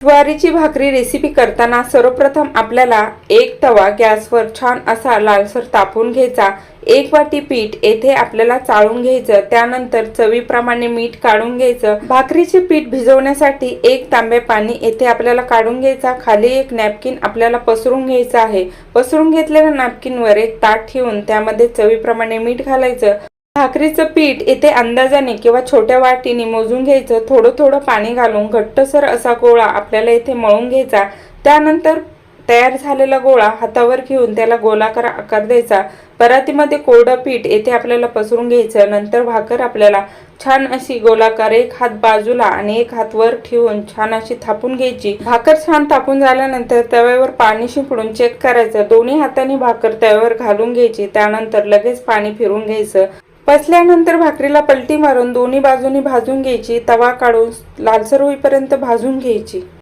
ज्वारीची भाकरी रेसिपी करताना सर्वप्रथम आपल्याला एक तवा गॅसवर छान असा लालसर तापवून घ्यायचा। एक वाटी पीठ येथे आपल्याला चाळून घ्यायचं। त्यानंतर चवीप्रमाणे मीठ काढून घ्यायचं। भाकरीचे पीठ भिजवण्यासाठी एक तांबे पाणी येथे आपल्याला काढून घ्यायचा। खाली एक नॅपकिन आपल्याला पसरून घ्यायचं आहे। पसरून घेतलेल्या नॅपकिनवर एक ताट ठेवून त्यामध्ये चवीप्रमाणे मीठ घालायचं। भाकरीचं पीठ येथे अंदाजाने किंवा छोट्या वाटीने मोजून घ्यायचं। थोडं थोडं पाणी घालून घट्टसर असा गोळा आपल्याला इथे मळून घ्यायचा। त्यानंतर तयार झालेला गोळा हातावर घेऊन त्याला गोलाकार आकार द्यायचा। परातीमध्ये कोरडं पीठ येथे आपल्याला पसरून घ्यायचं। नंतर भाकर आपल्याला छान अशी गोलाकार एक हात बाजूला आणि एक हात वर ठेवून छान अशी थापून घ्यायची। भाकर छान थापून झाल्यानंतर तव्यावर पाणी शिंपडून चेक करायचं। दोन्ही हातांनी भाकर तव्यावर घालून घ्यायची। त्यानंतर लगेच पाणी फिरवून घ्यायचं। पसल्यानंतर भाकरीला पलटी मारून दोन्ही बाजूनी भाजून घ्यायची। तवा काढून लालसर होईपर्यंत भाजून घ्यायची।